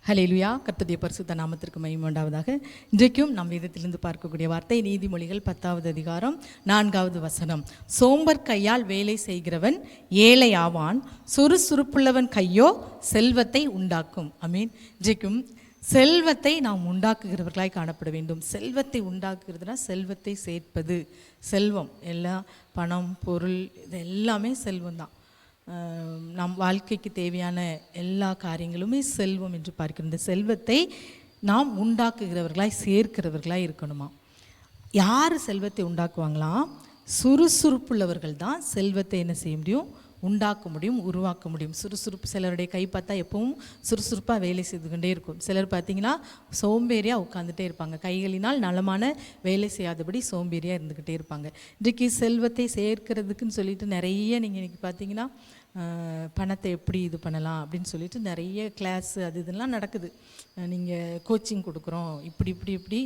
ஹல்லேலூயா. கர்த்தருடைய பரிசுத்த நாமத்திற்கு மகிமை உண்டாவதாக. இன்றைக்கும் நம் வேதத்திலிருந்து பார்க்கக்கூடிய வார்த்தை நீதிமொழிகள் 10வது அதிகாரம் 4வது வசனம். சோம்பர் கையால் வேலை செய்கிறவன் ஏழை ஆவான், சுறுசுறுப்புள்ளவன் கையோ செல்வத்தை உண்டாக்கும். ஆமென். இன்றைக்கும் செல்வத்தை நாம் உண்டாக்குகிறவர்களாய் காணப்பட வேண்டும். செல்வத்தை உண்டாக்குகிறதுனா செல்வத்தை சேர்ப்பது. செல்வம் எல்லாம் பணம் பொருள் இது எல்லாமே செல்வம் தான். நம் வாழ்க்கைக்கு தேவையான எல்லா காரியங்களுமே செல்வம் என்று பார்க்கிறோம். இந்த செல்வத்தை நாம் உண்டாக்குகிறவர்களாய் சேர்க்கிறவர்களாய் இருக்கணுமா? யார் செல்வத்தை உண்டாக்குவாங்களாம்? சுறுசுறுப்புள்ளவர்கள் தான் செல்வத்தை என்ன செய்ய முடியும்? உண்டாக்க முடியும், உருவாக்க முடியும். சுறுசுறுப்பு, சிலருடைய கை பார்த்தா எப்பவும் சுறுசுறுப்பாக வேலை செய்து கொண்டே இருக்கும். சிலர் பார்த்திங்கன்னா சோம்பேறியாக உட்காந்துட்டே இருப்பாங்க. கைகளினால் நலமான வேலை செய்யாதபடி சோம்பேறியாக இருந்துக்கிட்டே இருப்பாங்க. இன்றைக்கி செல்வத்தை சேர்க்கிறதுக்குன்னு சொல்லிட்டு நிறைய நீங்கள் இன்றைக்கி பார்த்தீங்கன்னா பணத்தை எப்படி இது பண்ணலாம் அப்படின்னு சொல்லிட்டு நிறைய கிளாஸு அது இதெல்லாம் நடக்குது. நீங்கள் கோச்சிங் கொடுக்குறோம், இப்படி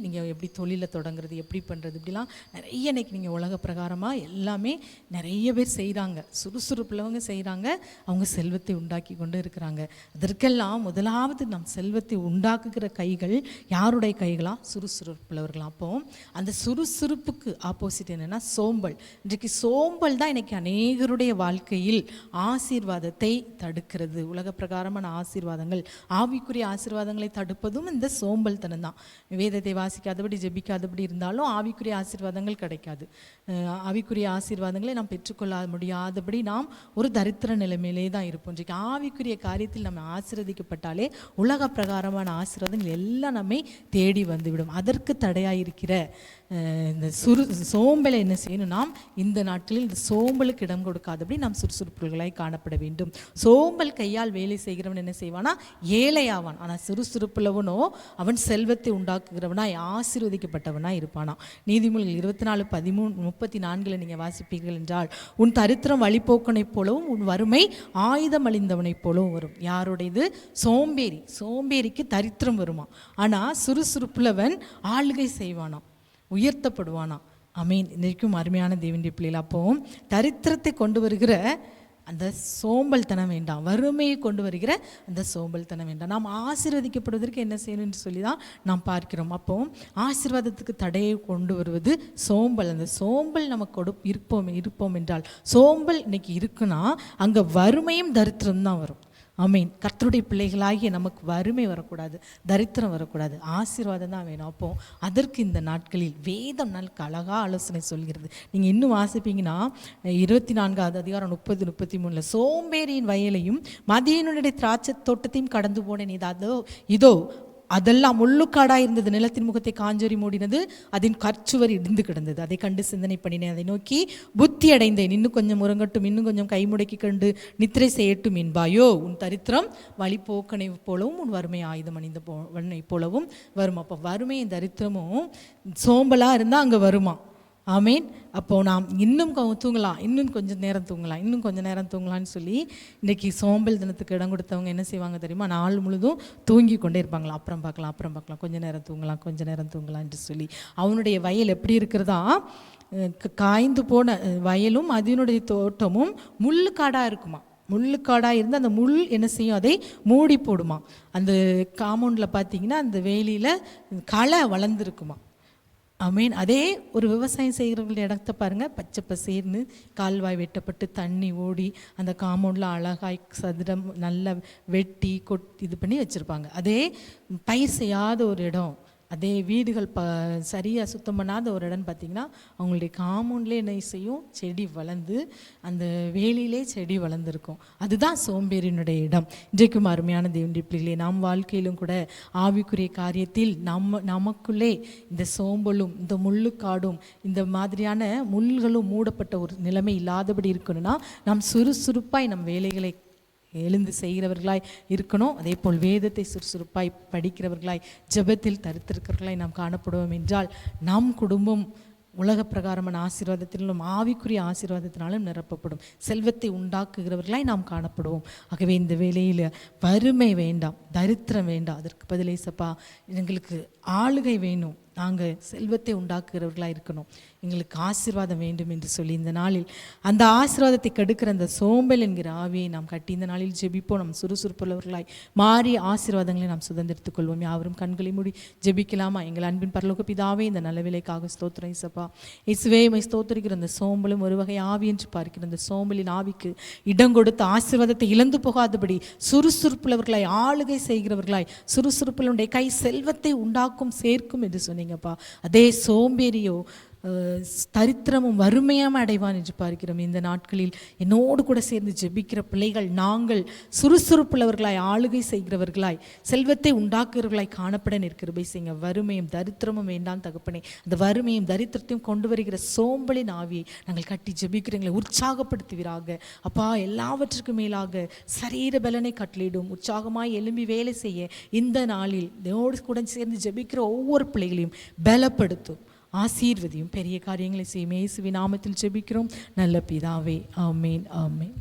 நீங்கள் எப்படி தொழிலை தொடங்குறது, எப்படி பண்ணுறது, இப்படிலாம் நிறைய இன்றைக்கி நீங்கள் உலக பிரகாரமாக எல்லாமே நிறைய பேர் செய்கிறாங்க. சுறுசுறுப்புள்ளவங்க செய்கிறாங்க, அவங்க செல்வத்தை உண்டாக்கி கொண்டு இருக்கிறாங்க. அதற்கெல்லாம் முதலாவது நம் செல்வத்தை உண்டாக்குகிற கைகள் யாருடைய கைகளாம்? சுறுசுறுப்புள்ளவர்களாம். அப்போ அந்த சுறுசுறுப்புக்கு ஆப்போசிட் என்னென்னா சோம்பல். இன்றைக்கு சோம்பல் தான் இன்றைக்கி அநேகருடைய வாழ்க்கையில் ஆசீர்வாதத்தை தடுக்கிறது. உலக பிரகாரமான ஆசீர்வாதங்கள், ஆவிக்குரிய ஆசீர்வாதங்களை தடுப்பதும் இந்த சோம்பல் தனம் தான். வேதத்தை வாசிக்காதபடி ஜெபிக்காதபடி இருந்தாலும் ஆவிக்குரிய ஆசீர்வாதங்கள் கிடைக்காது. ஆவிக்குரிய ஆசீர்வாதங்களை நாம் பெற்றுக்கொள்ள முடியாதபடி நாம் ஒரு தரித்திர நிலைமையிலே தான் இருப்போம். இன்றைக்கு ஆவிக்குரிய காரியத்தில் நம்ம ஆசீர்வதிக்கப்பட்டாலே உலக பிரகாரமான ஆசீர்வாதங்கள் எல்லாம் நம்மை தேடி வந்துவிடும். அதற்கு தடையாயிருக்கிற இந்த சோம்பலை என்ன செய்யணும்? நாம் இந்த நாட்களில் இந்த சோம்பலுக்கு இடம் கொடுக்காதபடி நாம் சுறுசுறுப்புகளாய் காணப்பட வேண்டும். சோம்பல் கையால் வேலை செய்கிறவன் என்ன செய்வானா? ஏழை ஆவான். ஆனால் சுறுசுறுப்புள்ளவனோ அவன் செல்வத்தை உண்டாக்குகிறவனாய் ஆசீர்வதிக்கப்பட்டவனாய் இருப்பானா. நீதிமொழிகள் 24:34 நீங்கள் வாசிப்பீர்கள் என்றால், உன் தரித்திரம் வழிபோக்கனைப் போலவும் உன் வறுமை ஆயுதம் அழிந்தவனைப் போலவும் வரும். யாருடையது? சோம்பேறிக்கு தரித்திரம் வருமா. ஆனால் சுறுசுறுப்புள்ளவன் ஆளுகை செய்வானா, உயர்த்தப்படுவானா. ஆமீன். இன்றைக்கும் அருமையான தேவனுடைய பிள்ளைகள், அப்போ தரித்திரத்தை கொண்டு வருகிற அந்த சோம்பல் தனம் வேண்டாம், வறுமையை கொண்டு வருகிற அந்த சோம்பல் தனம் வேண்டாம். நாம் ஆசீர்வதிக்கப்படுவதற்கு என்ன செய்யணும் என்று சொல்லி தான் நாம் பார்க்கிறோம். அப்போ ஆசீர்வாதத்துக்கு தடையை கொண்டு வருவது சோம்பல். அந்த சோம்பல் நமக்கு இருப்போம் என்றால், சோம்பல் இன்னைக்கு இருக்குன்னா அங்கே வறுமையும் தரித்திரம் தான் வரும். ஆமீன். கர்த்தருடைய பிள்ளைகளாகிய நமக்கு வறுமை வரக்கூடாது, தரித்திரம் வரக்கூடாது, ஆசீர்வாதம் தான் வேணும். அப்போ அதற்கு இந்த நாட்களில் வேதம் நாளுக்கு அழகாக ஆலோசனை சொல்கிறது. நீங்கள் இன்னும் வாசிப்பீங்கன்னா 24வது அதிகாரம் 30-33 சோம்பேறியின் வயலையும் மதியனுடைய திராட்சை தோட்டத்தையும் கடந்து போனேன். இதோ அதெல்லாம் முள்ளுக்காடாக இருந்தது, நிலத்தின் முகத்தை காஞ்சொறி மூடினது, அதன் கற்சுவர் இடிந்து கிடந்தது. அதை கண்டு சிந்தனை பண்ணினேன், அதை நோக்கி புத்தி அடைந்தேன். இன்னும் கொஞ்சம் உறங்கட்டும், இன்னும் கொஞ்சம் கை முடக்கி கண்டு நித்திரை செய்யட்டும் என்பாயோ. உன் தரித்திரம் வழிபோக்கனை போலவும் உன் வறுமை ஆயுதம் அணிந்த போலவும் வரும். அப்போ வறுமையும் தரித்திரமும் சோம்பலாக இருந்தால் அங்கே வருமா. ஆமீன். அப்போது நாம் இன்னும் தூங்கலாம், இன்னும் கொஞ்சம் நேரம் தூங்கலான்னு சொல்லி இன்றைக்கி சோம்பல் தினத்துக்கு இடம் கொடுத்தவங்க என்ன செய்வாங்க தெரியுமா? நாள் முழுதும் தூங்கி கொண்டே இருப்பாங்களா. அப்புறம் பார்க்கலாம், கொஞ்சம் நேரம் தூங்கலாம் என்று சொல்லி. அவனுடைய வயல் எப்படி இருக்கிறதா? காய்ந்து போன வயலும் அதனுடைய தோட்டமும் முள்ளுக்காடாக இருக்குமா. முள்ளுக்காடாக இருந்து அந்த முள் என்ன செய்யும்? அதை மூடி போடுமா. அந்த காம்பவுண்டில் பார்த்தீங்கன்னா அந்த வேலியில் களை வளர்ந்துருக்குமா. ஆமீன். அதே ஒரு விவசாயம் செய்கிறவங்களுடைய இடத்த பாருங்கள், பச்சை பசேர்னு கால்வாய் வெட்டப்பட்டு தண்ணி ஓடி அந்த காம்பவுண்டில் அழகாய் சதுரம் நல்லா வெட்டி இது பண்ணி வச்சுருப்பாங்க. அதே பயிர் செய்யாத ஒரு இடம், அதே வீடுகள் சரியாக சுத்தம் பண்ணாத ஒரு இடம்னு பார்த்திங்கன்னா அவங்களுடைய காம்பவுண்ட்லேயே என்ன செய்யும்? செடி வளர்ந்து அந்த வேலியிலே செடி வளர்ந்துருக்கும். அதுதான் சோம்பேறியினுடைய இடம். இன்றைக்கும் அருமையான தேவனுடைய பிள்ளைகளே, நம் வாழ்க்கையிலும் கூட ஆவிக்குரிய காரியத்தில் நமக்குள்ளே இந்த சோம்பலும் இந்த முள்ளுக்காடும் இந்த மாதிரியான முள்களும் மூடப்பட்ட ஒரு நிலைமை இல்லாதபடி இருக்கணும்னா நாம் சுறுசுறுப்பாய் நம் வேலைகளை எழுந்து செய்கிறவர்களாய் இருக்கணும். அதே போல் வேதத்தை சுறுசுறுப்பாய் படிக்கிறவர்களாய் ஜெபத்தில் தரித்திருக்கிறவர்களாய் நாம் காணப்படுவோம் என்றால் நம் குடும்பம் உலக பிரகாரமான ஆசீர்வாதத்திலும் ஆவிக்குரிய ஆசீர்வாதத்தினாலும் நிரப்பப்படும். செல்வத்தை உண்டாக்குகிறவர்களாய் நாம் காணப்படுவோம். ஆகவே இந்த வேளையில் வறுமை வேண்டாம், தரித்திரம் வேண்டாம். அதற்கு பதில் ஏசப்பா எங்களுக்கு ஆளுகை வேணும், நாங்கள் செல்வத்தை உண்டாக்குகிறவர்களாக இருக்கணும், எங்களுக்கு ஆசீர்வாதம் வேண்டும் என்று சொல்லி இந்த நாளில் அந்த ஆசீர்வாதத்தை கெடுக்கிற அந்த சோம்பல் என்கிற ஆவியை நாம் கட்டி இந்த நாளில் ஜெபிப்போம். நாம் சுறுசுறுப்புள்ளவர்களாய் மாறி ஆசீர்வாதங்களை நாம் சுதந்திரித்துக் கொள்வோம். யாவரும் கண்களை மூடி ஜெபிக்கலாமா? எங்கள் அன்பின் பரலோக பிதாவே, இந்த நல்ல வேலைக்காக ஸ்தோத்திரம் இயேசப்பா. இயேசுவே உம்மை ஸ்தோத்திரிக்கிற அந்த சோம்பலும் ஒரு வகை ஆவி என்று பார்க்கிற அந்த சோம்பலின் ஆவிக்கு இடம் கொடுத்து ஆசீர்வாதத்தை இழந்து போகாதபடி சுறுசுறுப்புள்ளவர்களாய் ஆளுகை செய்கிறவர்களாய் சுறுசுறுப்புள்ள கை செல்வத்தை உண்டாக்கும் சேர்க்கும் என்று சொன்னீங்கப்பா. அதே சோம்பேறியோ தரித்திரமும் வறுமையும் அடைவான் என்று பார்க்கிறோம். இந்த நாட்களில் என்னோடு கூட சேர்ந்து ஜெபிக்கிற பிள்ளைகள் நாங்கள் சுறுசுறுப்புள்ளவர்களாய் ஆளுகை செய்கிறவர்களாய் செல்வத்தை உண்டாக்குகிறவர்களாய் காணப்பட நிற்கிறபை செய்யுங்க. வறுமையும் தரித்திரமும் வேண்டாம் தகப்பனே. அந்த வறுமையும் தரித்திரத்தையும் கொண்டு வருகிற சோம்பலின் ஆவியை நாங்கள் கட்டி ஜெபிக்கிறீங்களை உற்சாகப்படுத்துவீராக அப்பா. எல்லாவற்றுக்கும் மேலாக சரீர பலனை கட்டளிடும் உற்சாகமாய் எழும்பி வேலை செய்ய இந்த நாளில் என்னோடு கூட சேர்ந்து ஜெபிக்கிற ஒவ்வொரு பிள்ளைகளையும் பலப்படுத்தும், ஆசீர்வதியும், பெரிய காரியங்களை செய்யும். இயேசுவின் நாமத்தில் ஜெபிக்கிறோம் நல்ல பிதாவே, ஆமேன், ஆமேன்.